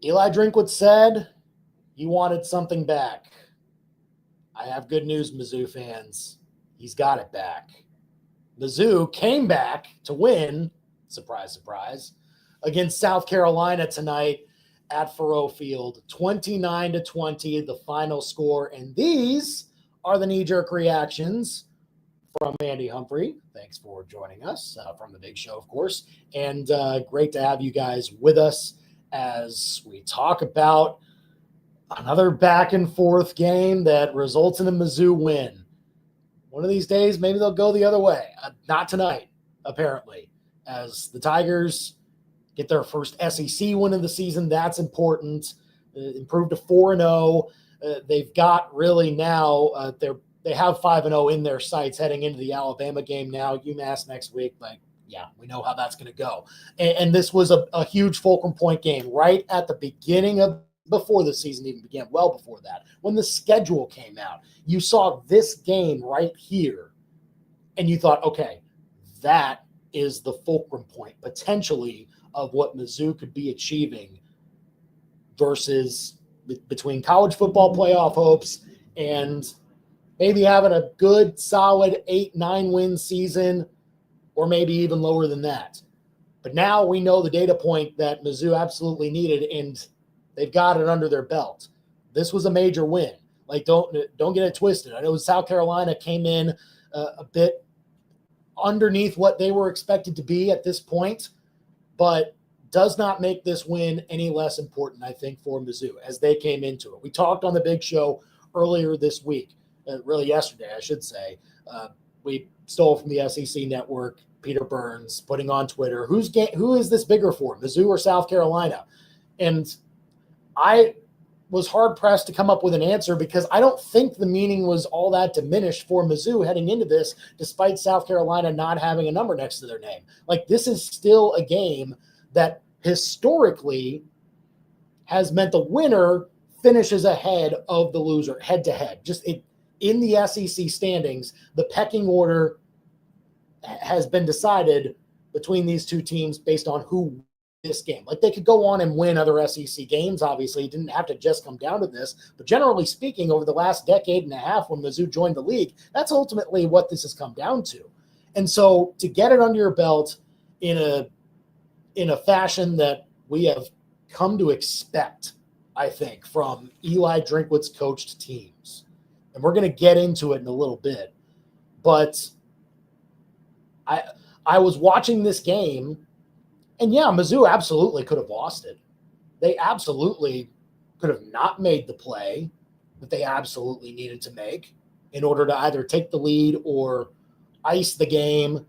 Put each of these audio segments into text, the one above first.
Eli Drinkwitz said he wanted something back. I have good news, Mizzou fans. He's got it back. Mizzou came back to win, surprise, surprise, against South Carolina tonight at Faurot Field. 29-20, the final score. And these are the knee-jerk reactions from Andy Humphrey. Thanks for joining us from the Big Show, of course. And great to have you guys with us as we talk about another back and forth game that results in a Mizzou win. One of these days, maybe they'll go the other way. Not tonight, apparently, as the Tigers get their first SEC win of the season. That's important. Improved to 4-0. They've got really now, they have 5-0 in their sights heading into the Alabama game now. UMass next week. Yeah, we know how that's going to go. And this was a huge fulcrum point game right at the beginning of before the season even began, well before that, when the schedule came out. You saw this game right here, and you thought, okay, that is the fulcrum point, potentially, of what Mizzou could be achieving versus between college football playoff hopes and maybe having a good, solid 8-9 win season, or maybe even lower than that. But now we know the data point that Mizzou absolutely needed, and they've got it under their belt. This was a major win. Don't get it twisted. I know South Carolina came in a bit underneath what they were expected to be at this point, but does not make this win any less important, I think, for Mizzou as they came into it. We talked on the Big Show earlier this week, really yesterday, I should say. We stole from the SEC Network, Peter Burns, putting on Twitter, who is this bigger for, Mizzou or South Carolina? And I was hard-pressed to come up with an answer because I don't think the meaning was all that diminished for Mizzou heading into this, despite South Carolina not having a number next to their name. This is still a game that historically has meant the winner finishes ahead of the loser, head-to-head. In the SEC standings, the pecking order has been decided between these two teams based on who this game. They could go on and win other SEC games, obviously. It didn't have to just come down to this. But generally speaking, over the last decade and a half when Mizzou joined the league, that's ultimately what this has come down to. And so to get it under your belt in a fashion that we have come to expect, I think, from Eli Drinkwitz coached teams. And we're going to get into it in a little bit. But I was watching this game, and yeah, Mizzou absolutely could have lost it. They absolutely could have not made the play that they absolutely needed to make in order to either take the lead or ice the game,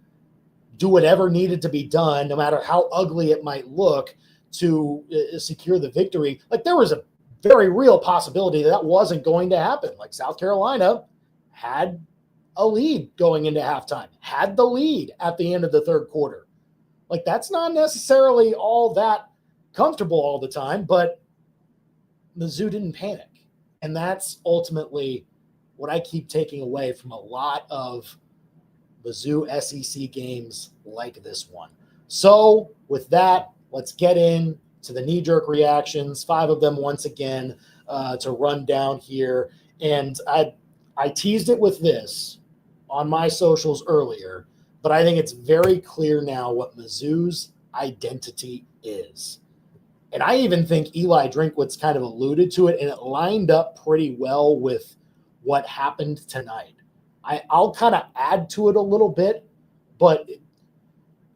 do whatever needed to be done, no matter how ugly it might look, to secure the victory. There was a very real possibility that wasn't going to happen. South Carolina had a lead going into halftime, had the lead at the end of the third quarter. That's not necessarily all that comfortable all the time, but Mizzou didn't panic. And that's ultimately what I keep taking away from a lot of Mizzou SEC games like this one. So with that, let's get into the knee-jerk reactions, 5 of them once again to run down here. And I teased it with this on my socials earlier, but I think it's very clear now what Mizzou's identity is. And I even think Eli Drinkwitz kind of alluded to it, and it lined up pretty well with what happened tonight. I'll kind of add to it a little bit, but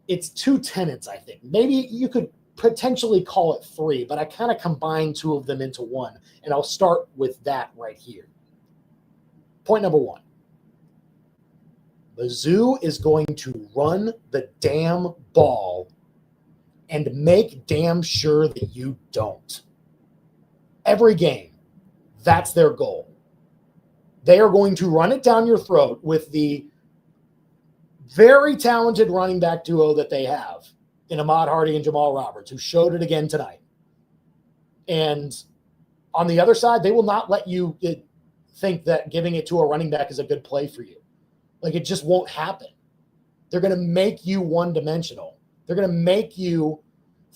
it's 2 tenets, I think. Maybe you could potentially call it 3, but I kind of combined 2 of them into one, and I'll start with that right here. Point number 1. Mizzou is going to run the damn ball and make damn sure that you don't. Every game, that's their goal. They are going to run it down your throat with the very talented running back duo that they have in Ahmad Hardy and Jamal Roberts, who showed it again tonight. And on the other side, they will not let you think that giving it to a running back is a good play for you. It just won't happen. They're going to make you one-dimensional. They're going to make you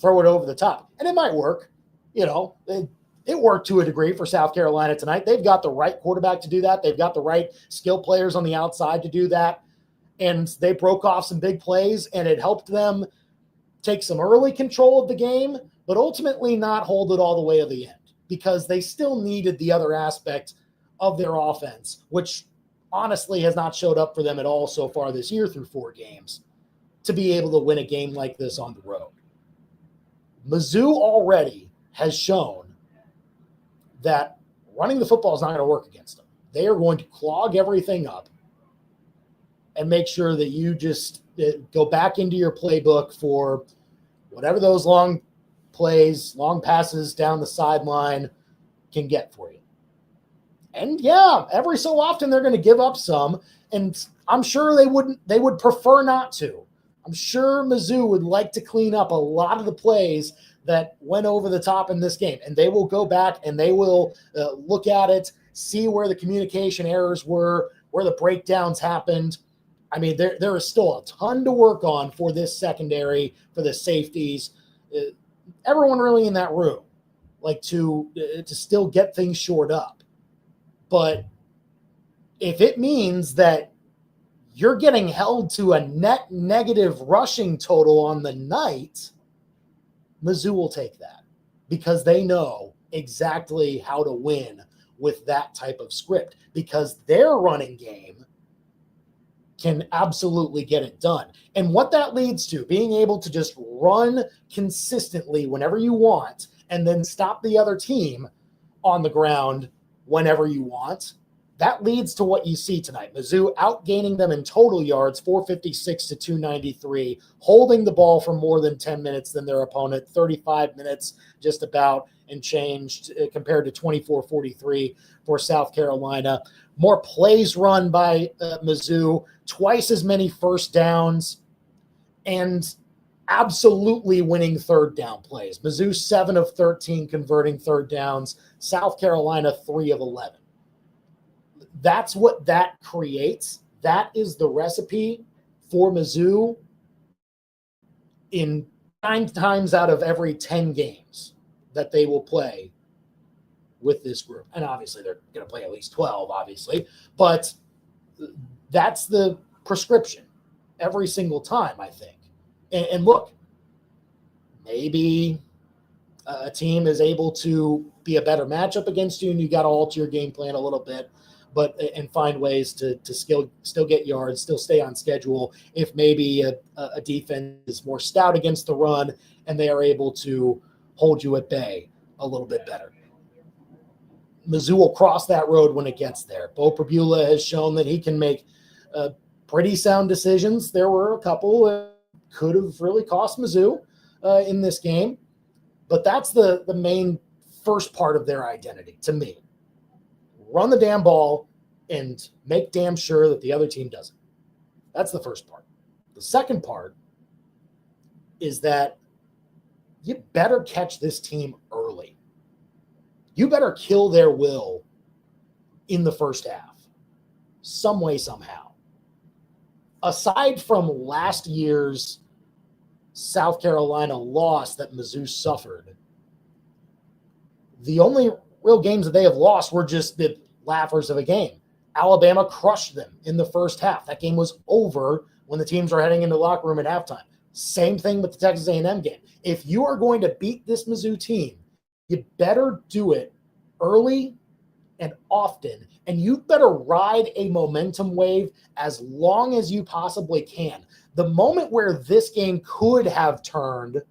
throw it over the top. And it might work. It worked to a degree for South Carolina tonight. They've got the right quarterback to do that. They've got the right skill players on the outside to do that. And they broke off some big plays, and it helped them take some early control of the game, but ultimately not hold it all the way to the end because they still needed the other aspect of their offense, which honestly has not showed up for them at all so far this year through 4 games, to be able to win a game like this on the road. Mizzou already has shown that running the football is not going to work against them. They are going to clog everything up and make sure that you just go back into your playbook for whatever those long plays, long passes down the sideline can get for you. And yeah, every so often they're going to give up some, and I'm sure they would prefer not to. I'm sure Mizzou would like to clean up a lot of the plays that went over the top in this game, and they will go back and they will look at it, see where the communication errors were, where the breakdowns happened. I mean, there is still a ton to work on for this secondary, for the safeties, everyone really in that room, like to still get things shored up. But if it means that you're getting held to a net negative rushing total on the night, Mizzou will take that because they know exactly how to win with that type of script because their running game can absolutely get it done. And what that leads to, being able to just run consistently whenever you want and then stop the other team on the ground whenever you want, that leads to what you see tonight. Mizzou outgaining them in total yards, 456 to 293, holding the ball for more than 10 minutes than their opponent, 35 minutes just about and changed compared to 24-43 for South Carolina. More plays run by Mizzou, twice as many first downs, and absolutely winning third down plays. Mizzou 7 of 13 converting third downs, South Carolina 3 of 11. That's what that creates. That is the recipe for Mizzou in 9 times out of every 10 games that they will play with this group. And obviously they're going to play at least 12, obviously. But that's the prescription every single time, I think. And look, maybe a team is able to be a better matchup against you and you got to alter your game plan a little bit, and find ways to still get yards, still stay on schedule. If maybe a defense is more stout against the run and they are able to hold you at bay a little bit better. Mizzou will cross that road when it gets there. Bo Pribula has shown that he can make pretty sound decisions. There were a couple that could have really cost Mizzou in this game, but that's the main first part of their identity to me. Run the damn ball and make damn sure that the other team doesn't. That's the first part. The second part is that you better catch this team early. You better kill their will in the first half, some way, somehow. Aside from last year's South Carolina loss that Mizzou suffered, the only real games that they have lost were just the laughers of a game. Alabama crushed them in the first half. That game was over when the teams were heading into the locker room at halftime. Same thing with the Texas A&M game. If you are going to beat this Mizzou team, you better do it early and often, and you better ride a momentum wave as long as you possibly can. The moment where this game could have turned,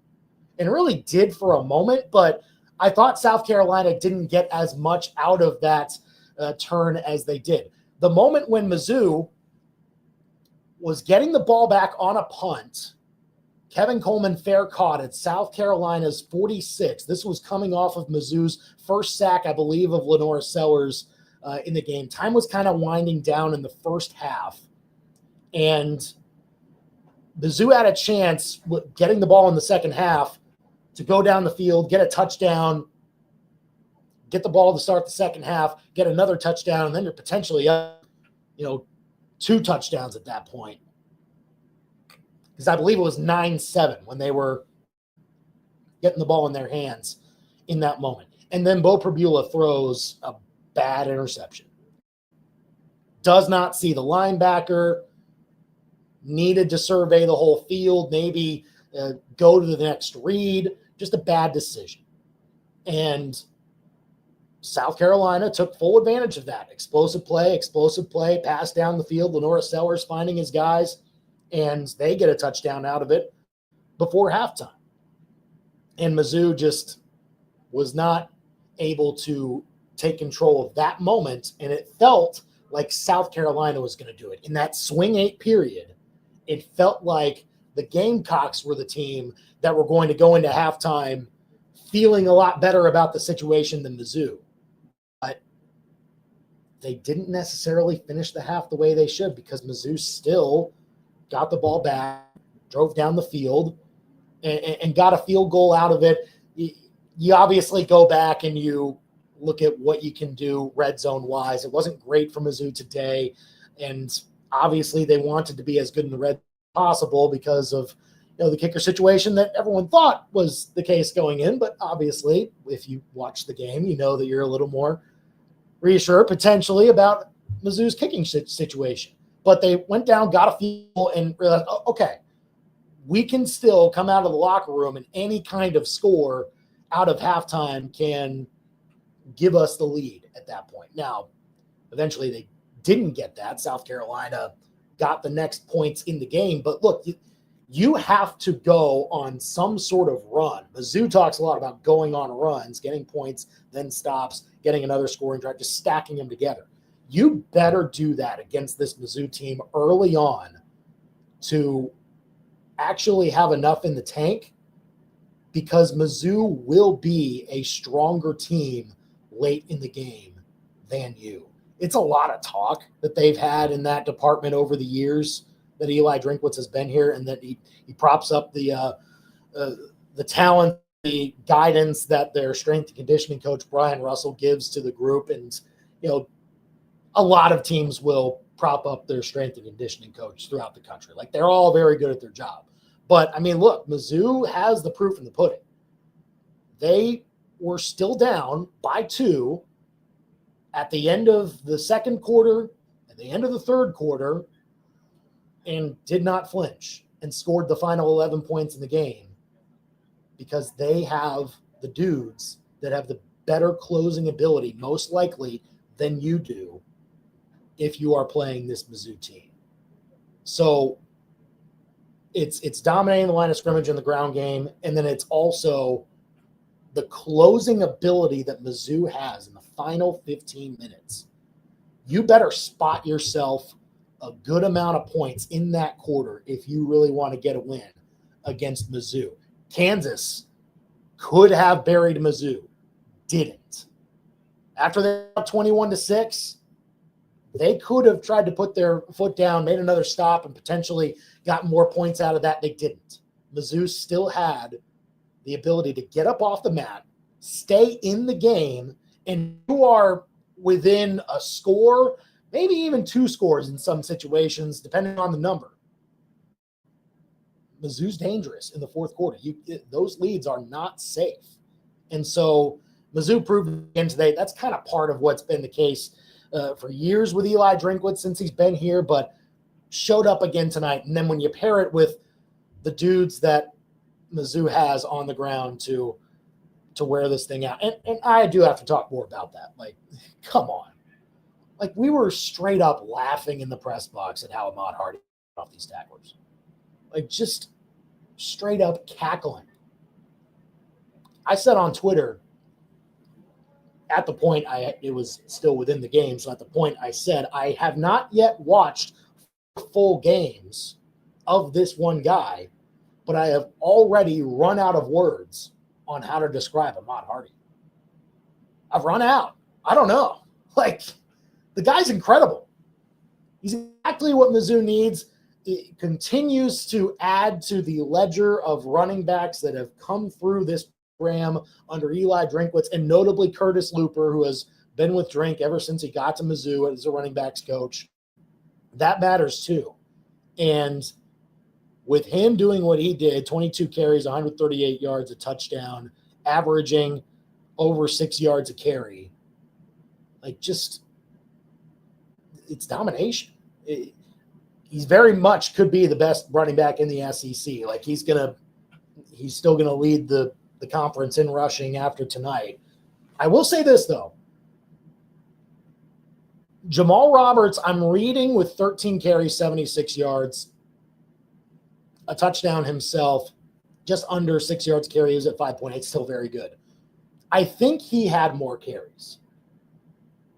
and really did for a moment, but I thought South Carolina didn't get as much out of that turn as they did. The moment when Mizzou was getting the ball back on a punt, Kevin Coleman fair caught at South Carolina's 46. This was coming off of Mizzou's first sack, I believe, of Lenora Sellers in the game. Time was kind of winding down in the first half, and Mizzou had a chance with getting the ball in the second half to go down the field, get a touchdown, get the ball to start the second half, get another touchdown, and then you're potentially up, 2 touchdowns at that point. Because I believe it was 9-7 when they were getting the ball in their hands in that moment. And then Bo Prabula throws a bad interception. Does not see the linebacker, needed to survey the whole field, maybe go to the next read, just a bad decision. And South Carolina took full advantage of that. Explosive play, pass down the field, Lenora Sellers finding his guys, and they get a touchdown out of it before halftime. And Mizzou just was not able to take control of that moment, and it felt like South Carolina was going to do it. In that swing 8 period, it felt like the Gamecocks were the team that were going to go into halftime feeling a lot better about the situation than Mizzou. But they didn't necessarily finish the half the way they should, because Mizzou still got the ball back, drove down the field, and got a field goal out of it. You obviously go back and you look at what you can do red zone wise. It wasn't great for Mizzou today, and obviously they wanted to be as good in the red as possible because of the kicker situation that everyone thought was the case going in. But obviously, if you watch the game, you know that you're a little more reassured potentially about Mizzou's kicking situation. But they went down, got a field goal, and realized, okay, we can still come out of the locker room, and any kind of score out of halftime can give us the lead at that point. Now, eventually they didn't get that. South Carolina got the next points in the game. But look, you have to go on some sort of run. Mizzou talks a lot about going on runs, getting points, then stops, getting another scoring drive, just stacking them together. You better do that against this Mizzou team early on to actually have enough in the tank, because Mizzou will be a stronger team late in the game than you. It's a lot of talk that they've had in that department over the years that Eli Drinkwitz has been here, and that he props up the talent, the guidance that their strength and conditioning coach Brian Russell gives to the group. And a lot of teams will prop up their strength and conditioning coach throughout the country. Like, they're all very good at their job. But I mean, look, Mizzou has the proof in the pudding. They were still down by 2 at the end of the second quarter, at the end of the third quarter, and did not flinch and scored the final 11 points in the game, because they have the dudes that have the better closing ability, most likely, than you do if you are playing this Mizzou team. So it's dominating the line of scrimmage in the ground game, and then it's also the closing ability that Mizzou has in the final 15 minutes. You better spot yourself a good amount of points in that quarter if you really want to get a win against Mizzou. Kansas could have buried Mizzou, didn't. After they got 21-6, they could have tried to put their foot down, made another stop, and potentially got more points out of that. They didn't. Mizzou still had the ability to get up off the mat, stay in the game, and you are within a score, maybe even 2 scores in some situations, depending on the number. Mizzou's dangerous in the fourth quarter. Those leads are not safe. And so Mizzou proved again today that's kind of part of what's been the case for years with Eli Drinkwitz since he's been here, but showed up again tonight. And then when you pair it with the dudes that Mizzou has on the ground to wear this thing out, and I do have to talk more about that. Like, come on. Like, we were straight up laughing in the press box at how Ahmad Hardy off these tacklers. Like, just straight up cackling. I said on Twitter, at the point it was still within the game, so at the point I said, I have not yet watched full games of this one guy, but I have already run out of words on how to describe Ahmad Hardy. I've run out. I don't know. Like, the guy's incredible. He's exactly what Mizzou needs. It continues to add to the ledger of running backs that have come through this program under Eli Drinkwitz, and notably Curtis Looper, who has been with Drink ever since he got to Mizzou as a running backs coach. That matters too. And with him doing what he did, 22 carries, 138 yards, a touchdown, averaging over 6 yards a carry. Like, just, it's domination. He's very much could be the best running back in the SEC. Like, he's still gonna lead the conference in rushing after tonight. I will say this though. Jamal Roberts, I'm reading with 13 carries, 76 yards, a touchdown himself, just under 6 yards carry. He was at 5.8, still very good. I think he had more carries.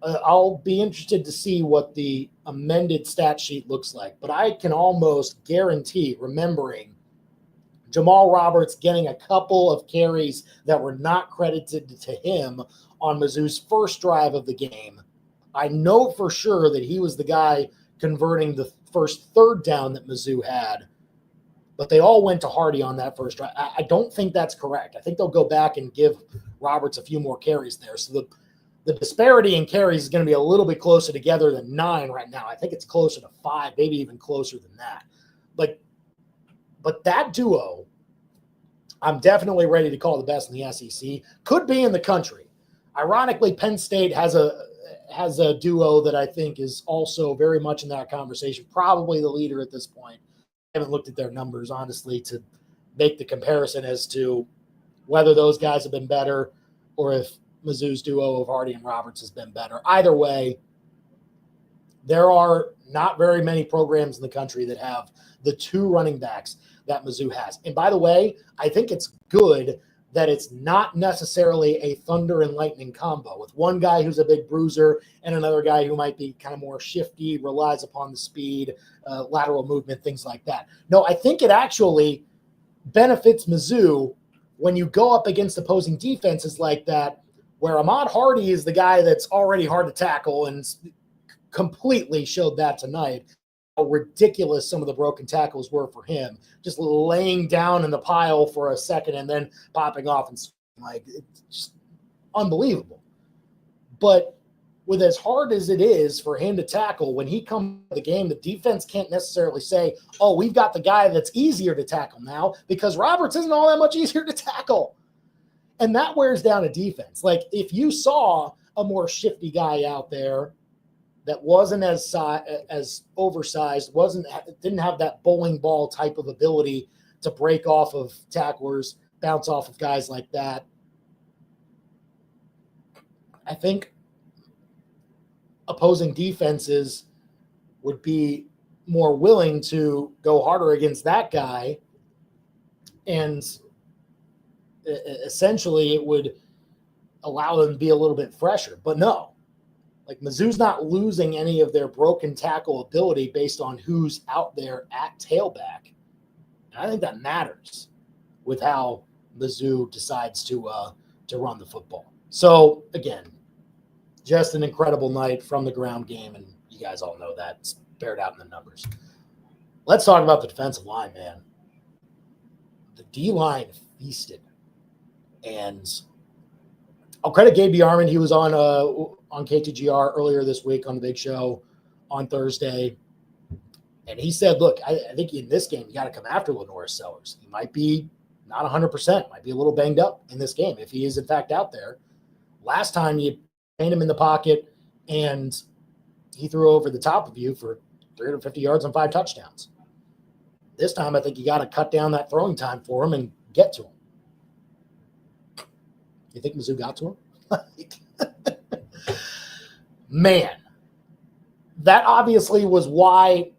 I'll be interested to see what the amended stat sheet looks like, but I can almost guarantee, remembering Jamal Roberts getting a couple of carries that were not credited to him on Mizzou's first drive of the game, I know for sure that he was the guy converting the first third down that Mizzou had, but they all went to Hardy on that first drive. I don't think that's correct. I think they'll go back and give Roberts a few more carries there. So the disparity in carries is going to be a little bit closer together than 9 right now. I think it's closer to 5, maybe even closer than that. But that duo, I'm definitely ready to call the best in the SEC. Could be in the country. Ironically, Penn State has a duo that I think is also very much in that conversation, probably the leader at this point. I haven't looked at their numbers, honestly, to make the comparison as to whether those guys have been better or if Mizzou's duo of Hardy and Roberts has been better. Either way, there are not very many programs in the country that have the 2 running backs that Mizzou has. And by the way, I think it's good that it's not necessarily a thunder and lightning combo with one guy who's a big bruiser and another guy who might be kind of more shifty, relies upon the speed, lateral movement, things like that. No, I think it actually benefits Mizzou when you go up against opposing defenses like that, where Ahmad Hardy is the guy that's already hard to tackle and completely showed that tonight. How ridiculous some of the broken tackles were for him, just laying down in the pile for a second and then popping off and like, it's just unbelievable. But with as hard as it is for him to tackle, when he comes to the game, the defense can't necessarily say, oh, we've got the guy that's easier to tackle now, because Roberts isn't all that much easier to tackle. And that wears down a defense. Like, if you saw a more shifty guy out there that wasn't as oversized, didn't have that bowling ball type of ability to break off of tacklers, bounce off of guys like that, I think opposing defenses would be more willing to go harder against that guy, and essentially it would allow them to be a little bit fresher. But no, like, Mizzou's not losing any of their broken tackle ability based on who's out there at tailback. And I think that matters with how Mizzou decides to run the football. So again, just an incredible night from the ground game, and you guys all know that. It's bared out in the numbers. Let's talk about the defensive line, man. The D-line feasted. And I'll credit Gabe Yarman. He was on KTGR earlier this week on the big show on Thursday. And he said, look, I think in this game, you got to come after Lenore Sellers. He might be not 100%, might be a little banged up in this game if he is, in fact, out there. Last time you paint him in the pocket and he threw over the top of you for 350 yards and 5 touchdowns. This time, I think you got to cut down that throwing time for him and get to him. You think Mizzou got to him? Man, that obviously was why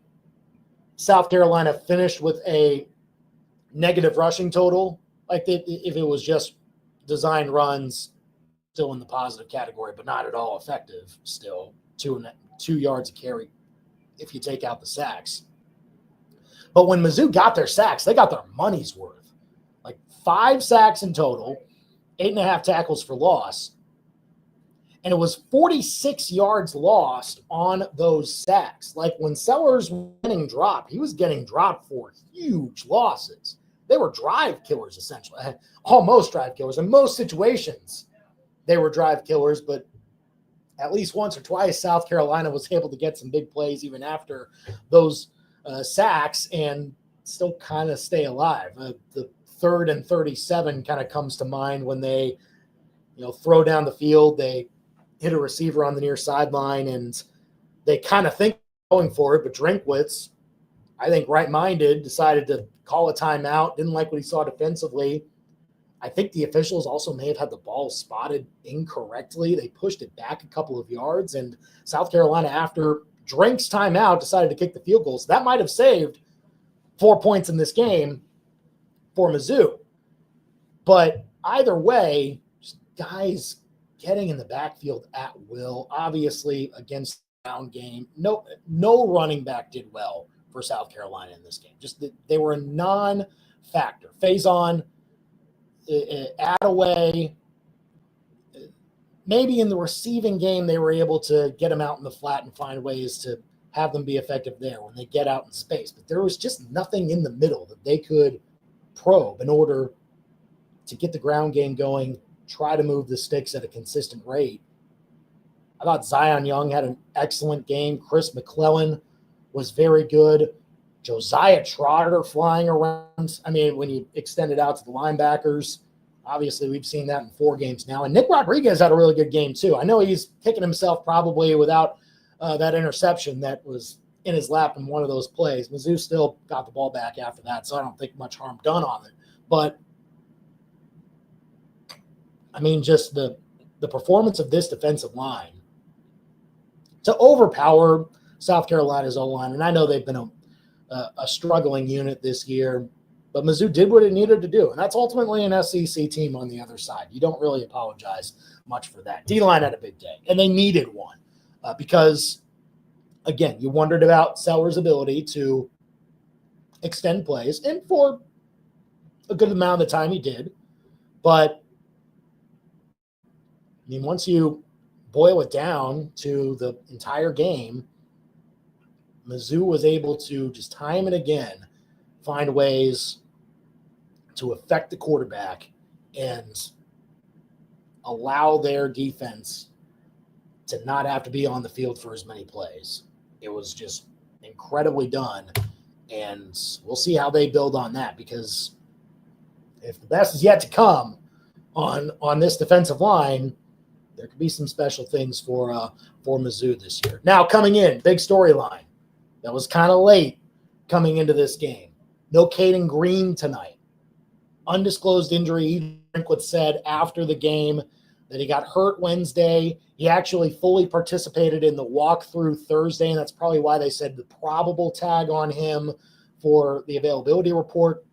South Carolina finished with a negative rushing total. Like, if it was just design runs, still in the positive category, but not at all effective still, 2 yards a carry if you take out the sacks. But when Mizzou got their sacks, they got their money's worth. Like, 5 sacks in total, 8.5 tackles for loss. And it was 46 yards lost on those sacks. Like, when Sellers was getting dropped, he was getting dropped for huge losses. They were drive killers, essentially. Almost drive killers. In most situations, they were drive killers, but at least once or twice, South Carolina was able to get some big plays even after those sacks and still kind of stay alive. The 3rd and 37 kind of comes to mind when they throw down the field. They hit a receiver on the near sideline, and they kind of think going for it, but Drinkwitz, I think right-minded, decided to call a timeout, didn't like what he saw defensively. I think the officials also may have had the ball spotted incorrectly. They pushed it back a couple of yards, and South Carolina, after Drink's timeout, decided to kick the field goal. So that might have saved 4 points in this game for Mizzou. But either way, just guys getting in the backfield at will, obviously against the ground game. No running back did well for South Carolina in this game. Just they were a non-factor. Faison, Attaway, maybe in the receiving game they were able to get them out in the flat and find ways to have them be effective there when they get out in space. But there was just nothing in the middle that they could probe in order to get the ground game going, try to move the sticks at a consistent rate. I thought Zion Young had an excellent game. Chris McClellan was very good. Josiah Trotter flying around. I mean, when you extend it out to the linebackers, obviously we've seen that in 4 games now. And Nick Rodriguez had a really good game too. I know he's kicking himself probably without that interception that was in his lap in one of those plays. Mizzou still got the ball back after that, so I don't think much harm done on it. But, I mean, just the performance of this defensive line to overpower South Carolina's O-line, and I know they've been a struggling unit this year, but Mizzou did what it needed to do, and that's ultimately an SEC team on the other side. You don't really apologize much for that. D-line had a big day, and they needed one because, again, you wondered about Seller's ability to extend plays, and for a good amount of the time he did, but, I mean, once you boil it down to the entire game, Mizzou was able to just time and again find ways to affect the quarterback and allow their defense to not have to be on the field for as many plays. It was just incredibly done, and we'll see how they build on that, because if the best is yet to come on this defensive line, there could be some special things for Mizzou this year. Now, coming in, big storyline. That was kind of late coming into this game. No Caden Green tonight. Undisclosed injury. Drinkwitz said after the game that he got hurt Wednesday. He actually fully participated in the walkthrough Thursday, and that's probably why they said the probable tag on him for the availability report.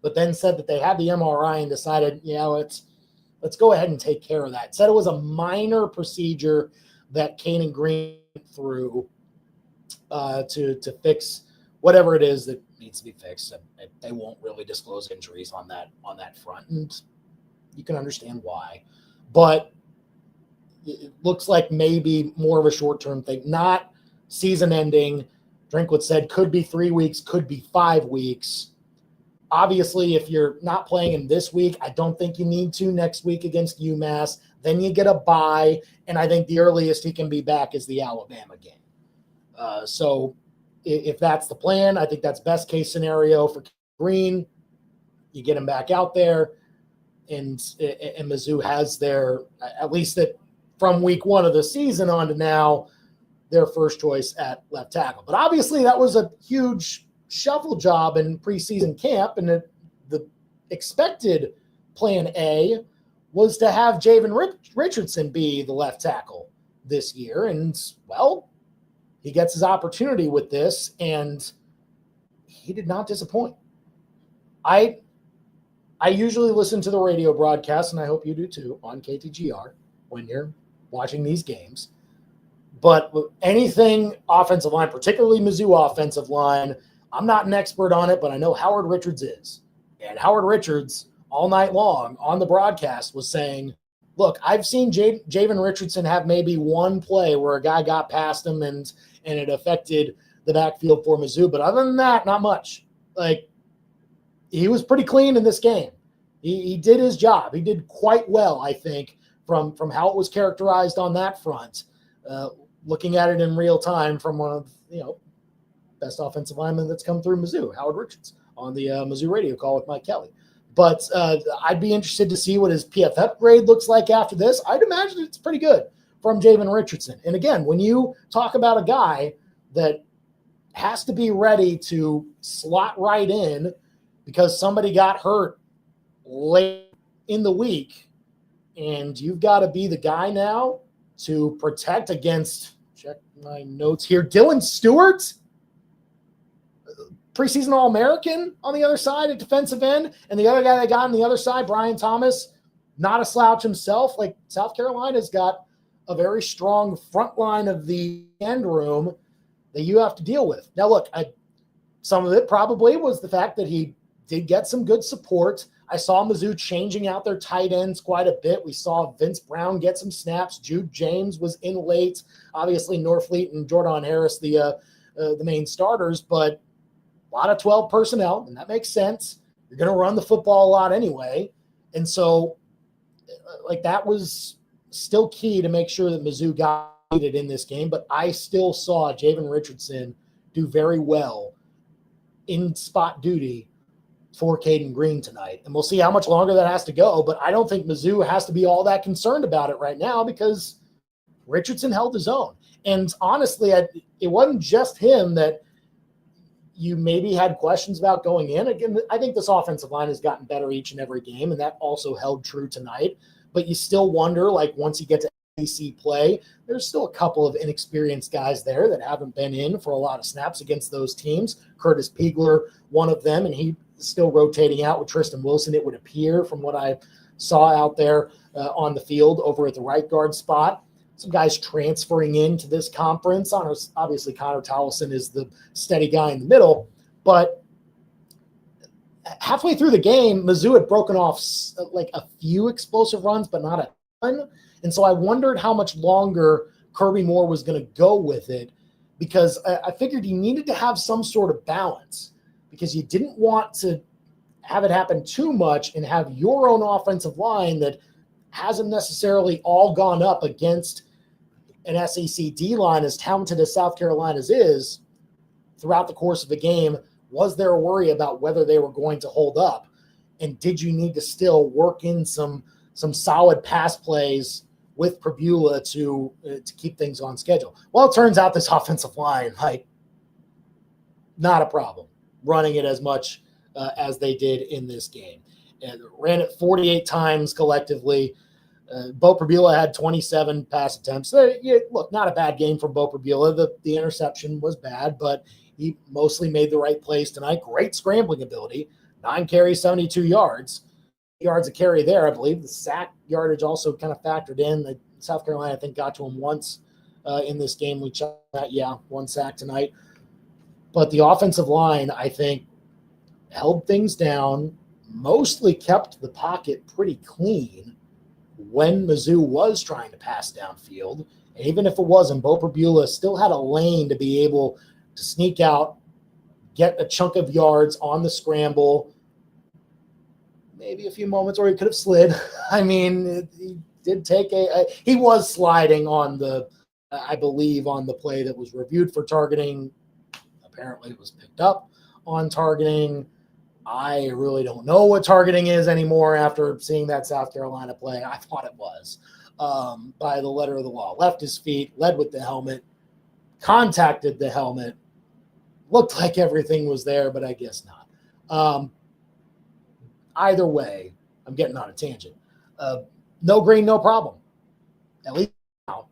But then said that they had the MRI and decided, let's go ahead and take care of that. Said it was a minor procedure that Caden Green went through to fix whatever it is that needs to be fixed. And they won't really disclose injuries on that front, and you can understand why. But it looks like maybe more of a short-term thing, not season-ending. Drinkwitz said could be 3 weeks, could be 5 weeks. Obviously, if you're not playing him this week, I don't think you need to next week against UMass. Then you get a bye, and I think the earliest he can be back is the Alabama game. So if that's the plan, I think that's best case scenario for Green. You get him back out there, and Mizzou has their, at least that from week 1 of the season on to now, their first choice at left tackle. But obviously that was a huge shuffle job in preseason camp, and the expected plan A was to have Javen Richardson be the left tackle this year. And, well, he gets his opportunity with this, and he did not disappoint. I usually listen to the radio broadcast, and I hope you do too, on KTGR when you're watching these games. But anything offensive line, particularly Mizzou offensive line, I'm not an expert on it, but I know Howard Richards is. And Howard Richards, all night long on the broadcast, was saying, look, I've seen Javen Richardson have maybe one play where a guy got past him and it affected the backfield for Mizzou. But other than that, not much. Like, he was pretty clean in this game. He did his job. He did quite well, I think, from how it was characterized on that front. Looking at it in real time from one of, best offensive linemen that's come through Mizzou, Howard Richards, on the Mizzou radio call with Mike Kelly. But I'd be interested to see what his PFF grade looks like after this. I'd imagine it's pretty good from Javen Richardson. And again, when you talk about a guy that has to be ready to slot right in because somebody got hurt late in the week, and you've got to be the guy now to protect against, check my notes here, Dylan Stewart, preseason All-American on the other side at defensive end, and the other guy they got on the other side, Brian Thomas, not a slouch himself. Like, South Carolina's got a very strong front line of the end room that you have to deal with. Now, look, some of it probably was the fact that he did get some good support. I saw Mizzou changing out their tight ends quite a bit. We saw Vince Brown get some snaps. Jude James was in late. Obviously, Norfleet and Jordan Harris, the main starters, but a lot of 12 personnel, and that makes sense. You're going to run the football a lot anyway. And so, like, that was still key to make sure that Mizzou got it in this game. But I still saw Javen Richardson do very well in spot duty for Caden Green tonight. And we'll see how much longer that has to go. But I don't think Mizzou has to be all that concerned about it right now because Richardson held his own. And honestly, it wasn't just him that you maybe had questions about going in. Again, I think this offensive line has gotten better each and every game, and that also held true tonight. But you still wonder, like, once you get to SEC play, there's still a couple of inexperienced guys there that haven't been in for a lot of snaps against those teams. Curtis Piegler, one of them, and he still rotating out with Tristan Wilson, it would appear, from what I saw out there on the field over at the right guard spot. Some guys transferring into this conference. Obviously, Connor Towelson is the steady guy in the middle. But halfway through the game, Mizzou had broken off like a few explosive runs, but not a ton. And so I wondered how much longer Kirby Moore was going to go with it, because I figured he needed to have some sort of balance, because you didn't want to have it happen too much and have your own offensive line that hasn't necessarily all gone up against an SEC D-line as talented as South Carolina's is throughout the course of the game. Was there a worry about whether they were going to hold up? And did you need to still work in some solid pass plays with Prebula to keep things on schedule? Well, it turns out this offensive line, like, not a problem running it as much as they did in this game. And ran it 48 times collectively. Bo Prebula had 27 pass attempts. Look, not a bad game for Bo Prebula. The interception was bad, but he mostly made the right plays tonight. Great scrambling ability. 9 carries, 72 yards. Yards a carry there, I believe. The sack yardage also kind of factored in. South Carolina, I think, got to him once in this game. We checked that. Yeah, 1 sack tonight. But the offensive line, I think, held things down, mostly kept the pocket pretty clean when Mizzou was trying to pass downfield. And even if it wasn't, Bo Prebula still had a lane to be able to sneak out, get a chunk of yards on the scramble, maybe a few moments where he could have slid. I mean, he did take he was sliding on I believe, on the play that was reviewed for targeting. Apparently it was picked up on targeting. I really don't know what targeting is anymore after seeing that South Carolina play. I thought it was by the letter of the law. Left his feet, led with the helmet, contacted the helmet. Looked like everything was there, but I guess not. Either way, I'm getting on a tangent. No green, no problem. At least now.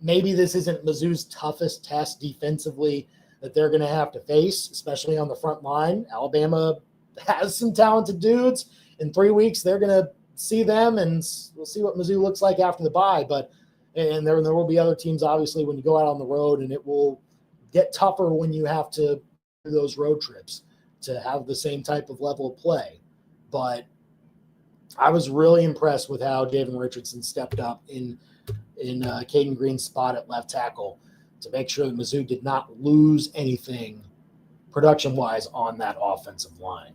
Maybe this isn't Mizzou's toughest test defensively that they're going to have to face, especially on the front line. Alabama has some talented dudes. In 3 weeks, they're going to see them, and we'll see what Mizzou looks like after the bye. And there will be other teams, obviously, when you go out on the road, and it will get tougher when you have to do those road trips to have the same type of level of play. But I was really impressed with how Javen Richardson stepped up in Caden Green's spot at left tackle to make sure that Mizzou did not lose anything production-wise on that offensive line.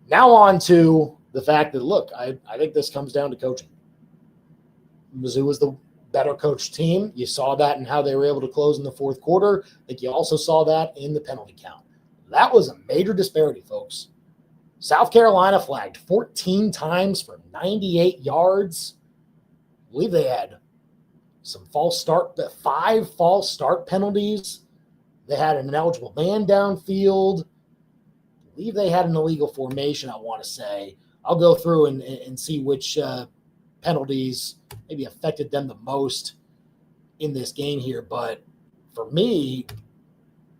Now on to the fact that, look, I think this comes down to coaching. Mizzou was the better coached team. You saw that in how they were able to close in the fourth quarter. I think you also saw that in the penalty count. That was a major disparity, folks. South Carolina flagged 14 times for 98 yards. I believe they had some 5 false start penalties. They had an ineligible man downfield. I believe they had an illegal formation, I want to say. I'll go through and see which penalties maybe affected them the most in this game here. But for me,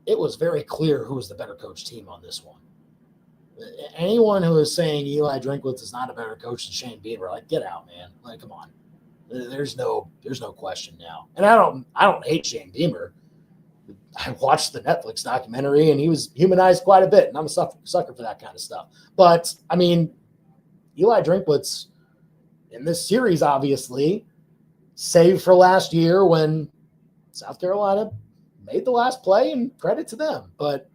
it was very clear who was the better coach team on this one. Anyone who is saying Eli Drinkwitz is not a better coach than Shane Beamer, like, get out, man. Like, come on. There's no question now. And I don't hate Shane Beamer. I watched the Netflix documentary, and he was humanized quite a bit, and I'm a sucker for that kind of stuff. But, I mean, Eli Drinkwitz in this series, obviously, save for last year when South Carolina made the last play, and credit to them. But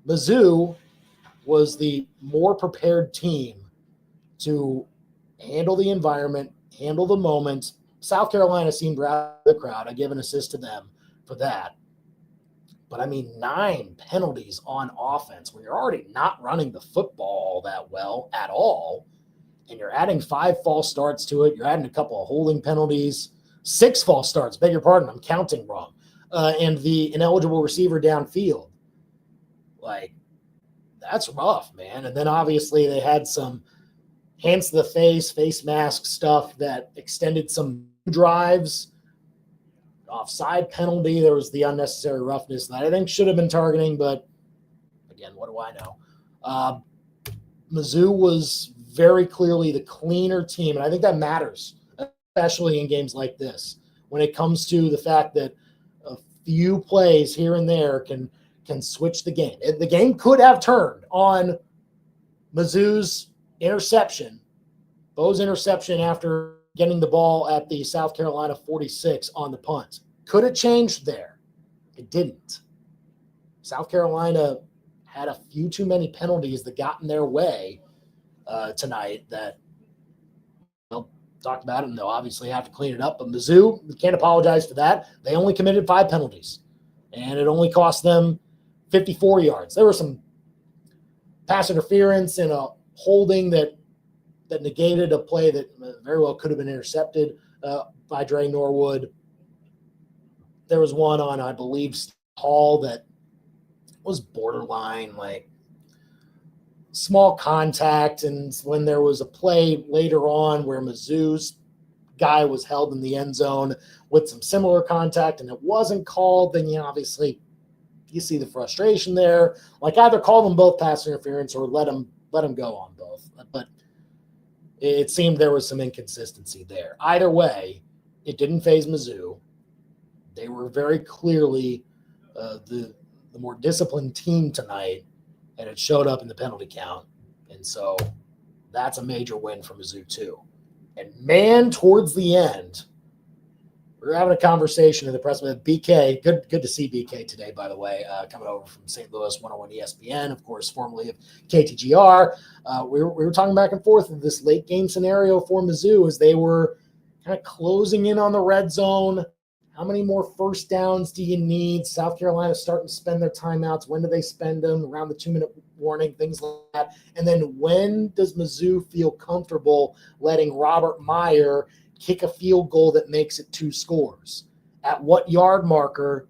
Mizzou was the more prepared team to handle the environment, handle the moment. South Carolina seemed proud of the crowd. I give an assist to them for that. But, I mean, 9 penalties on offense when you're already not running the football that well at all, and you're adding 5 false starts to it. You're adding a couple of holding penalties, 6 false starts, beg your pardon, I'm counting wrong, and the ineligible receiver downfield. Like, that's rough, man. And then obviously they had some hands to the face mask stuff that extended some drives. Offside penalty, there was the unnecessary roughness that I think should have been targeting, but again, what do I know? Mizzou was very clearly the cleaner team, and I think that matters, especially in games like this, when it comes to the fact that a few plays here and there can switch the game. The game could have turned on Mizzou's interception, Bo's interception after getting the ball at the South Carolina 46 on the punt. Could it change there? It didn't. South Carolina had a few too many penalties that got in their way tonight that we'll talk about it, and they'll obviously have to clean it up. But Mizzou, we can't apologize for that. They only committed 5 penalties, and it only cost them 54 yards. There was some pass interference and a holding that negated a play that very well could have been intercepted by Dre Norwood. There was one on, I believe, Hall that was borderline, like small contact. And when there was a play later on where Mizzou's guy was held in the end zone with some similar contact and it wasn't called, then obviously you see the frustration there. Like, either call them both pass interference or let them go on both. But it seemed there was some inconsistency there. Either way, it didn't faze Mizzou. They were very clearly the more disciplined team tonight, and it showed up in the penalty count. And so that's a major win for Mizzou too. And man, towards the end, we were having a conversation in the press with BK. Good to see BK today, by the way, coming over from St. Louis 101 ESPN, of course, formerly of KTGR. We were talking back and forth of this late game scenario for Mizzou as they were kind of closing in on the red zone. How many more first downs do you need? South Carolina starting to spend their timeouts. When do they spend them? Around the 2-minute warning, things like that. And then when does Mizzou feel comfortable letting Robert Meyer kick a field goal that makes it 2 scores? At what yard marker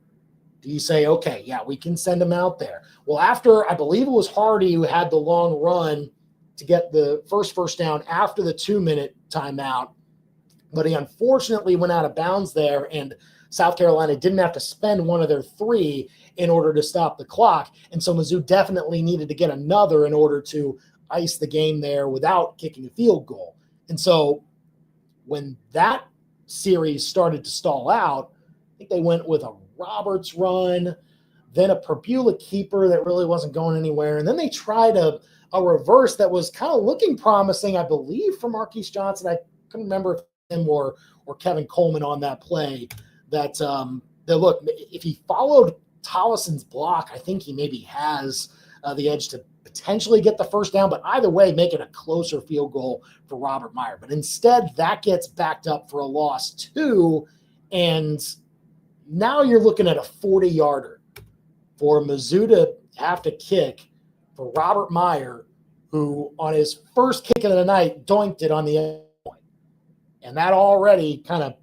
do you say, okay, yeah, we can send him out there? Well, after, I believe it was Hardy who had the long run to get the first down after the 2-minute timeout, but he unfortunately went out of bounds there, and South Carolina didn't have to spend one of their 3 in order to stop the clock. And so Mizzou definitely needed to get another in order to ice the game there without kicking a field goal. And so when that series started to stall out, I think they went with a Roberts run, then a Perbula keeper that really wasn't going anywhere. And then they tried a reverse that was kind of looking promising, I believe, from Marquise Johnson. I couldn't remember if him or Kevin Coleman on that play. That look, if he followed Tollison's block, I think he maybe has the edge to potentially get the first down, but either way, make it a closer field goal for Robert Meyer. But instead, that gets backed up for a loss too, and now you're looking at a 40-yarder for Mizzou to have to kick for Robert Meyer, who on his first kick of the night doinked it on the end point. And that already kind of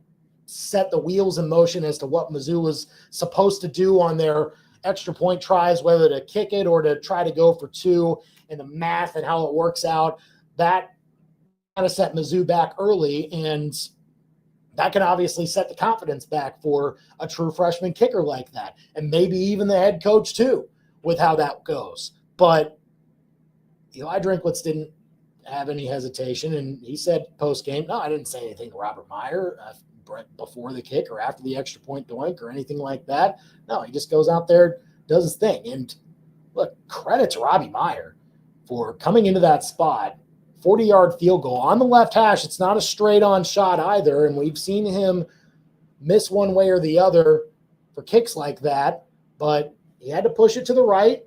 set the wheels in motion as to what Mizzou was supposed to do on their extra point tries, whether to kick it or to try to go for two, and the math and how it works out. That kind of set Mizzou back early, and that can obviously set the confidence back for a true freshman kicker like that, and maybe even the head coach too, with how that goes. But Eli Drinkwitz didn't have any hesitation, and he said post-game, no, I didn't say anything to Robert Meyer before the kick or after the extra point doink or anything like that. No, he just goes out there, does his thing. And look, credit to Robbie Meyer for coming into that spot, 40-yard field goal on the left hash. It's not a straight-on shot either, and we've seen him miss one way or the other for kicks like that, but he had to push it to the right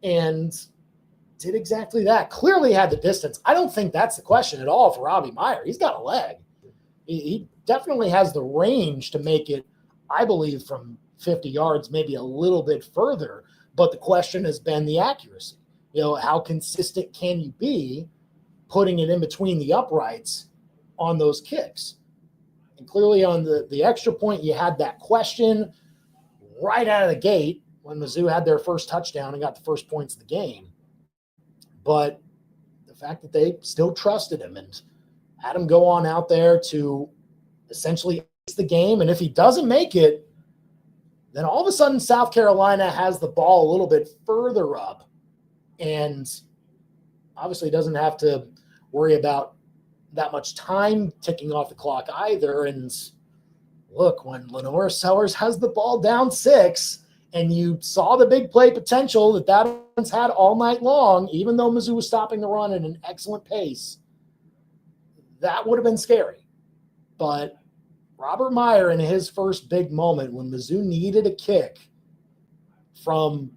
and did exactly that. Clearly had the distance. I don't think that's the question at all for Robbie Meyer. He's got a leg. He definitely has the range to make it, I believe, from 50 yards, maybe a little bit further, but the question has been the accuracy. How consistent can you be putting it in between the uprights on those kicks? And clearly on the extra point, you had that question right out of the gate when Mizzou had their first touchdown and got the first points of the game. But the fact that they still trusted him and had him go on out there to essentially ace the game, and if he doesn't make it, then all of a sudden South Carolina has the ball a little bit further up and obviously doesn't have to worry about that much time ticking off the clock either. And look, when Lenore Sellers has the ball down 6 and you saw the big play potential that one's had all night long, even though Mizzou was stopping the run at an excellent pace, that would have been scary. But Robert Meyer in his first big moment when Mizzou needed a kick from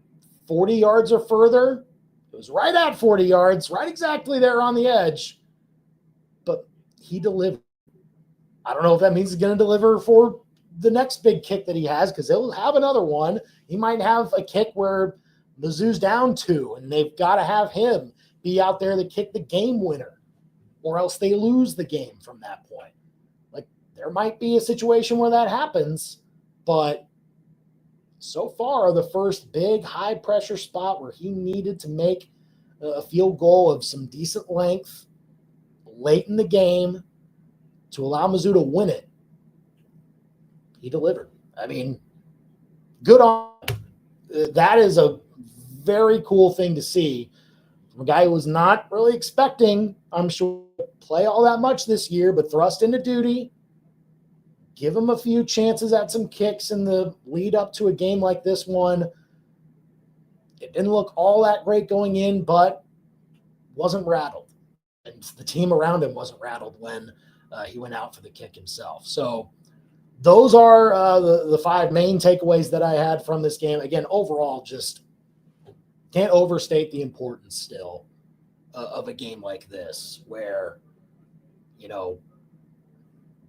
40 yards or further, it was right at 40 yards, right exactly there on the edge, but he delivered. I don't know if that means he's going to deliver for the next big kick that he has, because he'll have another one. He might have a kick where Mizzou's down 2, and they've got to have him be out there to kick the game winner, or else they lose the game from that point. Like, there might be a situation where that happens, but so far, the first big high-pressure spot where he needed to make a field goal of some decent length late in the game to allow Mizzou to win it, he delivered. I mean, good on him. That is a very cool thing to see from a guy who was not really expecting, I'm sure, to play all that much this year, but thrust into duty. Give him a few chances at some kicks in the lead up to a game like this one. It didn't look all that great going in, but wasn't rattled. And the team around him wasn't rattled when he went out for the kick himself. So those are the 5 main takeaways that I had from this game. Again, overall, just can't overstate the importance still of a game like this where,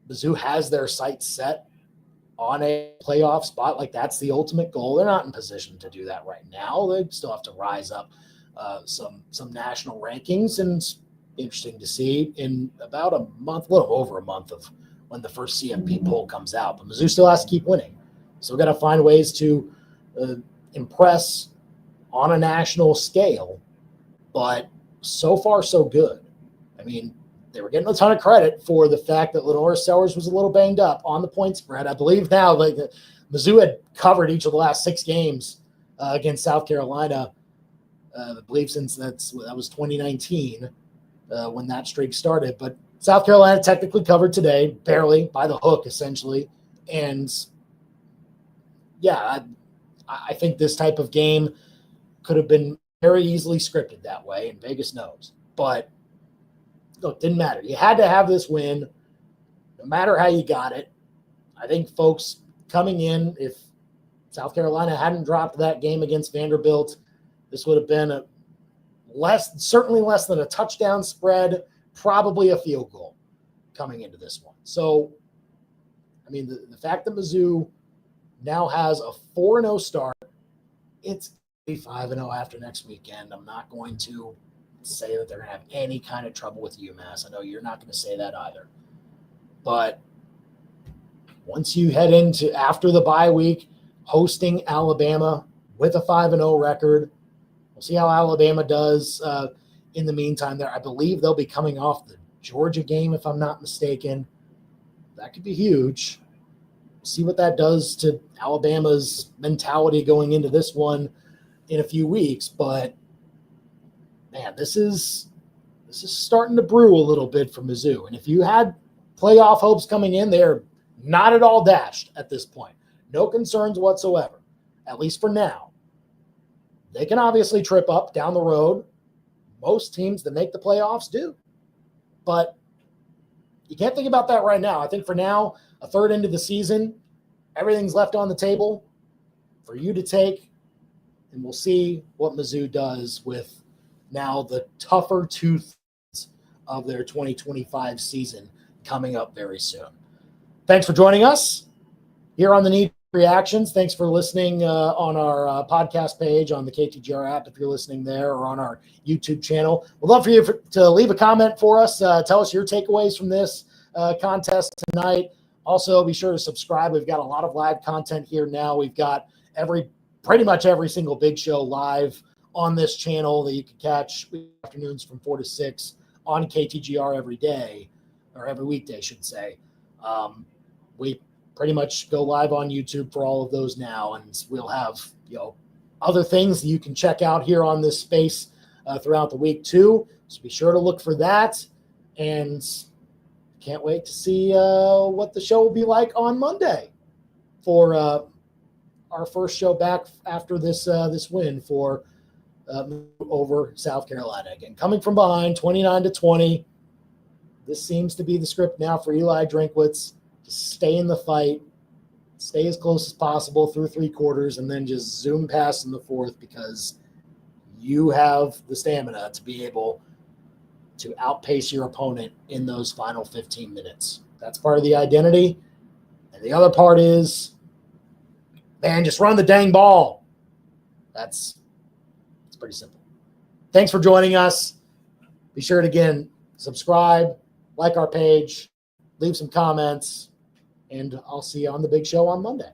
Mizzou has their sights set on a playoff spot. Like, that's the ultimate goal. They're not in position to do that right now. They still have to rise up some national rankings, and it's interesting to see in about a month, a little over a month of when the first CFP poll comes out. But Mizzou still has to keep winning. Still got to find ways to impress on a national scale. But so far, so good. I mean, they were getting a ton of credit for the fact that Lenore Sellers was a little banged up on the point spread. I believe now, like, Mizzou had covered each of the last 6 games against South Carolina. I believe since that was 2019 when that streak started. But South Carolina technically covered today, barely, by the hook, essentially. And, yeah, I think this type of game could have been very easily scripted that way, and Vegas knows. But look, didn't matter. You had to have this win, no matter how you got it. I think folks coming in, if South Carolina hadn't dropped that game against Vanderbilt, this would have been certainly less than a touchdown spread, probably a field goal coming into this one. So, I mean, the fact that Mizzou now has a 4-0 start, it's 5-0 after next weekend. I'm not going to say that they're going to have any kind of trouble with UMass. I know you're not going to say that either. But once you head into after the bye week, hosting Alabama with a 5-0 record, we'll see how Alabama does in the meantime there. I believe they'll be coming off the Georgia game, if I'm not mistaken. That could be huge. See what that does to Alabama's mentality going into this one in a few weeks. But, man, this is starting to brew a little bit for Mizzou. And if you had playoff hopes coming in, they're not at all dashed at this point. No concerns whatsoever, at least for now. They can obviously trip up down the road. Most teams that make the playoffs do. But you can't think about that right now. I think for now, a third into the season, everything's left on the table for you to take, and we'll see what Mizzou does with now the tougher two-thirds of their 2025 season coming up very soon. Thanks for joining us here on the Need Reactions. Thanks for listening on our podcast page on the KTGR app if you're listening there, or on our YouTube channel. We'd love for you to leave a comment for us. Tell us your takeaways from this contest tonight. Also, be sure to subscribe. We've got a lot of live content here now. We've got pretty much every single big show live on this channel that you can catch afternoons from 4 to 6 on KTGR every day, or every weekday, I should say. We pretty much go live on YouTube for all of those now, and we'll have other things that you can check out here on this space throughout the week too. So be sure to look for that, and can't wait to see what the show will be like on Monday for our first show back after this win for over South Carolina. Again, coming from behind, 29-20. This seems to be the script now for Eli Drinkwitz. Just stay in the fight, stay as close as possible through three quarters, and then just zoom past in the fourth, because you have the stamina to be able to outpace your opponent in those final 15 minutes. That's part of the identity. And the other part is, man, just run the dang ball. It's pretty simple. Thanks for joining us. Be sure to, again, subscribe, like our page, leave some comments, and I'll see you on the big show on Monday.